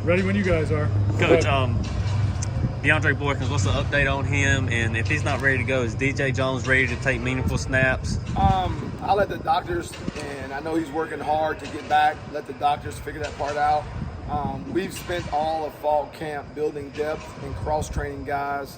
Ready when you guys are. Coach, DeAndre Boykins, what's the update on him? And if he's not ready to go, is DJ Jones ready to take meaningful snaps? I'll let the doctors, and I know he's working hard to get back, let the doctors figure that part out. We've spent all of fall camp building depth and cross-training guys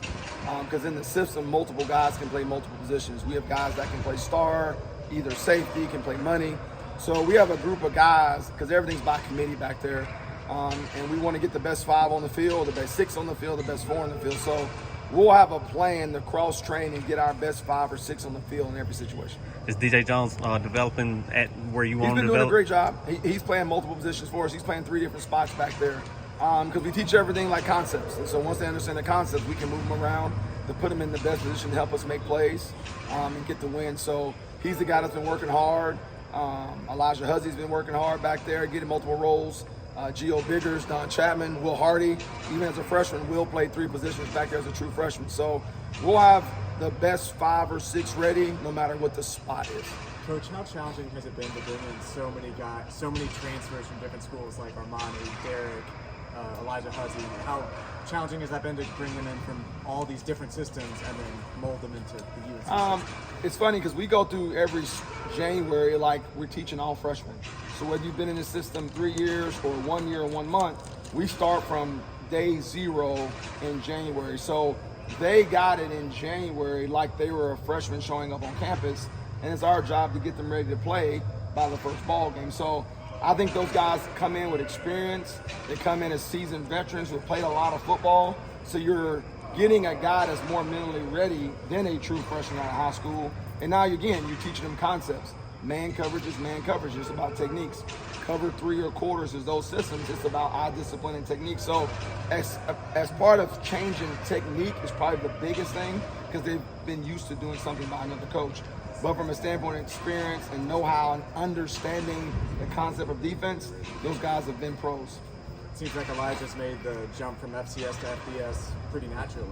because in the system, multiple guys can play multiple positions. We have guys that can play star, either safety, can play money. So we have a group of guys, because everything's by committee back there, and we want to get the best 5 on the field, the best 6 on the field, the best 4 on the field. So we'll have a plan to cross-train and get our best 5 or 6 on the field in every situation. Is DJ Jones developing at where you want him to develop? He's been doing a great job. He's playing multiple positions for us. He's playing 3 different spots back there because we teach everything like concepts. And so once they understand the concepts, we can move them around to put them in the best position to help us make plays and get the win. So he's the guy that's been working hard. Elijah Huzzy's been working hard back there, getting multiple roles. Gio Biggers, Don Chapman, Will Hardy, even as a freshman, Will played 3 positions back there as a true freshman. So we'll have the best 5 or 6 ready, no matter what the spot is. Coach, how challenging has it been to bring in so many guys, so many transfers from different schools like Armani, Derek, Elijah Huzzy? How challenging has that been to bring them in from all these different systems and then mold them into the UNC system? It's funny because we go through every January like we're teaching all freshmen. So whether you've been in the system 3 years or 1 year or 1 month, we start from day 0 in January. So they got it in January like they were a freshman showing up on campus, and it's our job to get them ready to play by the first ball game. So I think those guys come in with experience. They come in as seasoned veterans who have played a lot of football. So you're getting a guy that's more mentally ready than a true freshman out of high school. And now, again, you're teaching them concepts. Man coverage is man coverage. It's about techniques. Cover 3 or quarters is those systems. It's about eye discipline and technique. So as part of changing technique is probably the biggest thing because they've been used to doing something by another coach. But from a standpoint of experience and know-how and understanding the concept of defense, those guys have been pros. Seems like Elijah's made the jump from FCS to FBS pretty naturally.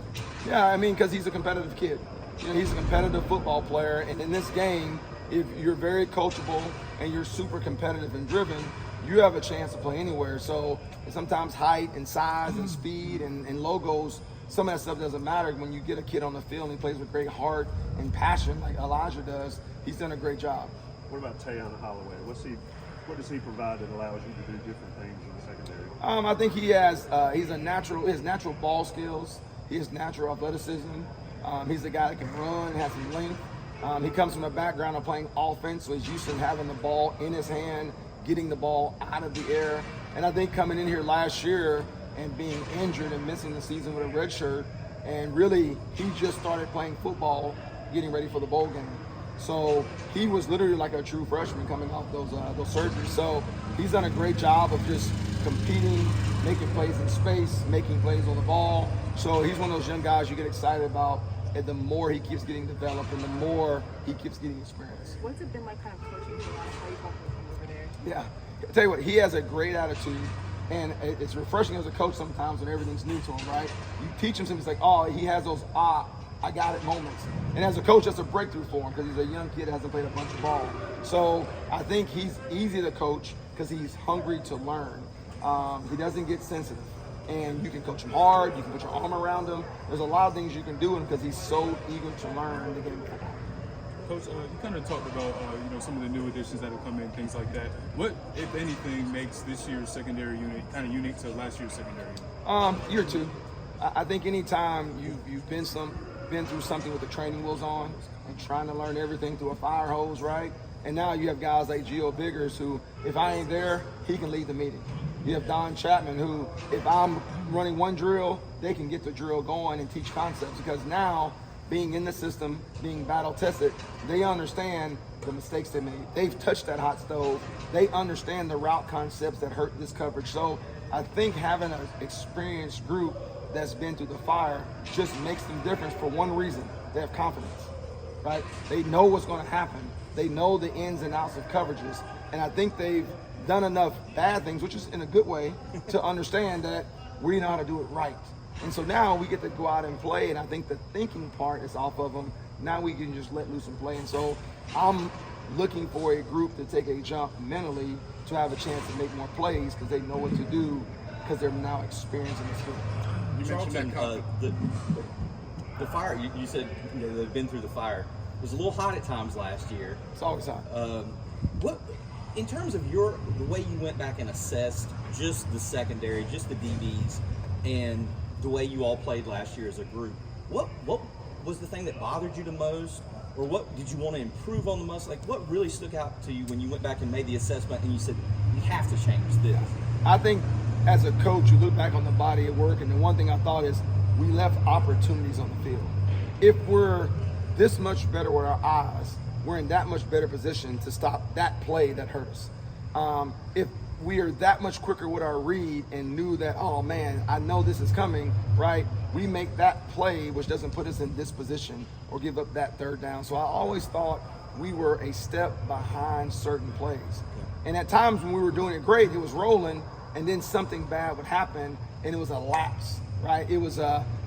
Yeah, I mean, because he's a competitive kid. You know, he's a competitive football player, and in this game, if you're very coachable and you're super competitive and driven, you have a chance to play anywhere. So sometimes height and size and speed and logos, some of that stuff doesn't matter when you get a kid on the field and he plays with great heart and passion like Elijah does. He's done a great job. What about Tayana Holloway? What does he provide that allows you to do different things in the secondary? I think he has he has natural ball skills. He has natural athleticism. He's a guy that can run, has some length. He comes from a background of playing offense, so he's used to having the ball in his hand, getting the ball out of the air. And I think coming in here last year and being injured and missing the season with a red shirt, and really he just started playing football, getting ready for the bowl game. So he was literally like a true freshman coming off those surgeries. So he's done a great job of just competing, making plays in space, making plays on the ball. So he's one of those young guys you get excited about, and the more he keeps getting developed and the more he keeps getting experience. What's it been like kind of coaching for how you talk with him over there? Yeah, I'll tell you what, he has a great attitude, and it's refreshing as a coach sometimes when everything's new to him, right? You teach him something, it's like, oh, he has those I got it moments. And as a coach, that's a breakthrough for him because he's a young kid that hasn't played a bunch of ball. So I think he's easy to coach because he's hungry to learn. He doesn't get sensitive. And you can coach him hard, you can put your arm around him. There's a lot of things you can do him because he's so eager to learn the game of football. Coach, you kind of talked about some of the new additions that have come in, things like that. What, if anything, makes this year's secondary unit kind of unique to last year's secondary unit? Year 2. I think anytime you've been through something with the training wheels on and trying to learn everything through a fire hose, right? And now you have guys like Gio Biggers who, if I ain't there, he can lead the meeting. You have Don Chapman who, if I'm running one drill, they can get the drill going and teach concepts because now, being in the system, being battle tested, they understand the mistakes they made. They've touched that hot stove. They understand the route concepts that hurt this coverage. So I think having an experienced group that's been through the fire just makes them different for one reason. They have confidence, right? They know what's going to happen. They know the ins and outs of coverages. And I think they've done enough bad things, which is in a good way, to understand that we know how to do it right. And so now we get to go out and play, and I think the thinking part is off of them. Now we can just let loose and play. And so I'm looking for a group to take a jump mentally to have a chance to make more plays because they know what to do because they're now experienced in the field. You mentioned Charlton, the fire. You said they've been through the fire. It was a little hot at times last year. It's always hot. What, in terms of the way you went back and assessed just the secondary, just the DBs, and the way you all played last year as a group, what was the thing that bothered you the most, or what did you want to improve on the most? Like, what really stuck out to you when you went back and made the assessment and you said, we have to change this? I think as a coach, you look back on the body of work, and the one thing I thought is we left opportunities on the field. If we're this much better with our eyes, we're in that much better position to stop that play that hurt us. If we are that much quicker with our read and knew that, oh man, I know this is coming, right? We make that play, which doesn't put us in this position or give up that third down. So I always thought we were a step behind certain plays. And at times when we were doing it great, it was rolling, and then something bad would happen, and it was a lapse, right? It was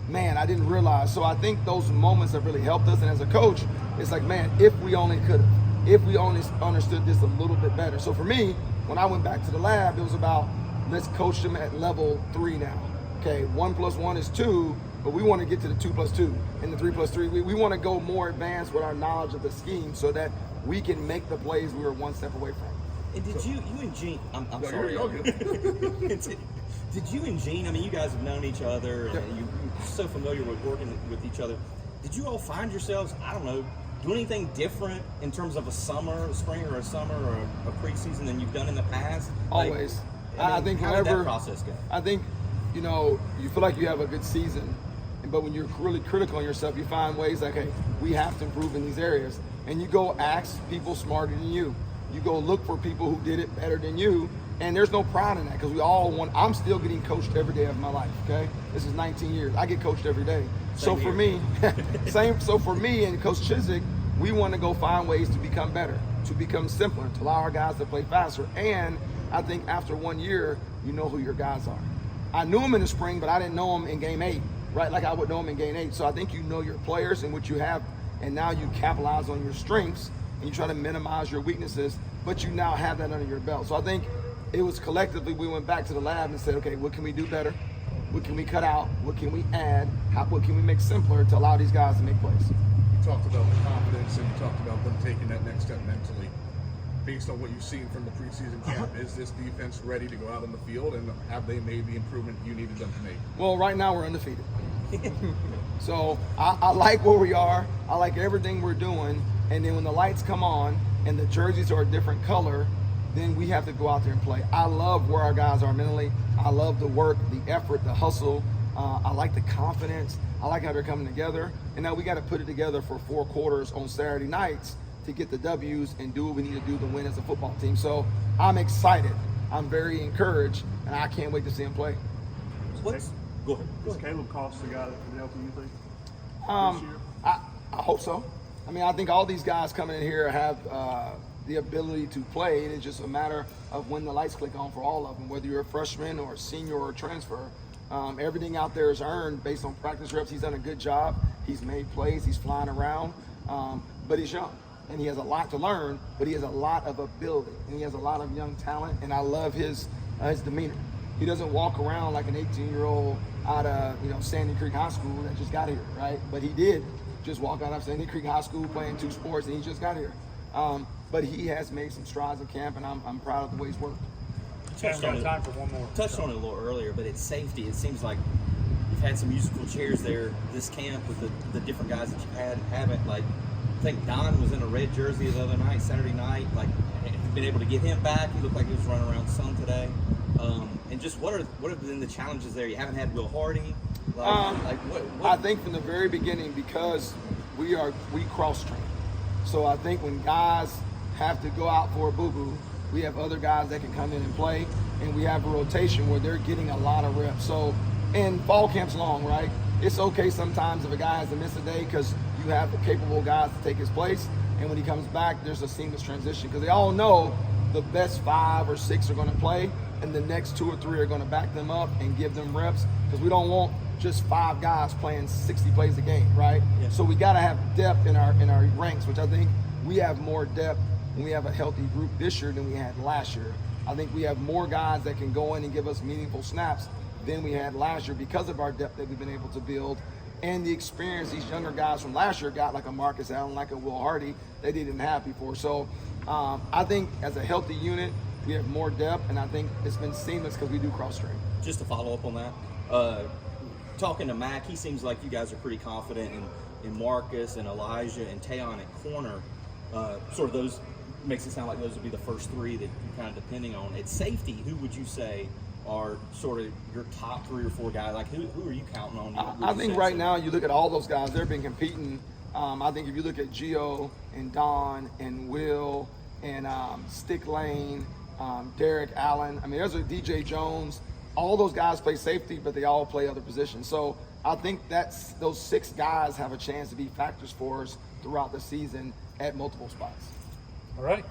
man, I didn't realize. So I think those moments have really helped us. And as a coach, it's like, man, if we only could have, if we only understood this a little bit better. So for me, when I went back to the lab, it was about, let's coach them at level 3 now. Okay, 1 + 1 is 2, but we want to get to the 2 + 2 and the 3 + 3. We want to go more advanced with our knowledge of the scheme so that we can make the plays we were one step away from. And did you and Gene, I'm sorry. you're good. Did you and Gene, I mean, you guys have known each other, and you're so familiar with working with each other. Did you all find yourselves, I don't know, doing anything different in terms of a spring or a summer or a preseason than you've done in the past? Always. I think how whenever did that process go? I think, you feel like you have a good season, but when you're really critical on yourself, you find ways like, hey, we have to improve in these areas. And you go ask people smarter than you. You go look for people who did it better than you. And there's no pride in that because we all want, I'm still getting coached every day of my life, okay? This is 19 years. I get coached every day. So for me and Coach Chiswick, we want to go find ways to become better, to become simpler, to allow our guys to play faster. And I think after 1 year, you know who your guys are. I knew them in the spring, but I didn't know them in game 8, right? Like I would know them in game 8. So I think you know your players and what you have, and now you capitalize on your strengths and you try to minimize your weaknesses, but you now have that under your belt. So I think it was collectively, we went back to the lab and said, okay, what can we do better? What can we cut out? What can we add? What can we make simpler to allow these guys to make plays? You talked about the confidence and you talked about them taking that next step mentally. Based on what you've seen from the preseason camp, is this defense ready to go out on the field, and have they made the improvement you needed them to make? Well, right now we're undefeated. So I like where we are. I like everything we're doing. And then when the lights come on and the jerseys are a different color, then we have to go out there and play. I love where our guys are mentally. I love the work, the effort, the hustle. I like the confidence. I like how they're coming together. And now we got to put it together for 4 quarters on Saturday nights to get the W's and do what we need to do to win as a football team. So I'm excited. I'm very encouraged, and I can't wait to see him play. Go ahead. Does Caleb cost the guy that Fidelity, you think? This year? I hope so. I mean, I think all these guys coming in here have the ability to play. It's just a matter of when the lights click on for all of them, whether you're a freshman or a senior or a transfer. Everything out there is earned based on practice reps. He's done a good job. He's made plays. He's flying around, but he's young. And he has a lot to learn, but he has a lot of ability, and he has a lot of young talent, and I love his demeanor. He doesn't walk around like an 18-year-old out of Sandy Creek High School that just got here, right? But he did just walk out of Sandy Creek High School playing 2 sports, and he just got here. But he has made some strides in camp, and I'm proud of the way he's worked. Touched on it a little earlier, but it's safety. It seems like you've had some musical chairs there this camp with the different guys that you've had and haven't. Like, I think Don was in a red jersey the other night, Saturday night. Like, you've been able to get him back. He looked like he was running around some today. And just what have been the challenges there? You haven't had Will Hardy. I think from the very beginning, because we cross-train. So I think when guys have to go out for a boo-boo, we have other guys that can come in and play, and we have a rotation where they're getting a lot of reps. So, and fall camp's long, right? It's okay sometimes if a guy has to miss a day because you have the capable guys to take his place, and when he comes back, there's a seamless transition because they all know the best 5 or 6 are going to play, and the next 2 or 3 are going to back them up and give them reps because we don't want just 5 guys playing 60 plays a game, right? Yeah. So we got to have depth in our ranks, which I think we have more depth when we have a healthy group this year than we had last year. I think we have more guys that can go in and give us meaningful snaps than we had last year because of our depth that we've been able to build and the experience these younger guys from last year got, like a Marcus Allen, like a Will Hardy, that they didn't have before. So I think as a healthy unit, we have more depth, and I think it's been seamless because we do cross-train. Just to follow up on that, talking to Mac, he seems like you guys are pretty confident in Marcus and Elijah and Tayon at corner. Sort of those makes it sound like those would be the first three that you're kind of depending on. At safety, who would you say are sort of your top 3 or 4 guys? Like who are you counting on? I think right now you look at all those guys, they've been competing. I think if you look at Gio and Don and Will and Stick Lane, Derek Allen, I mean, there's a DJ Jones. All those guys play safety, but they all play other positions. So I think those 6 guys have a chance to be factors for us throughout the season at multiple spots. All right.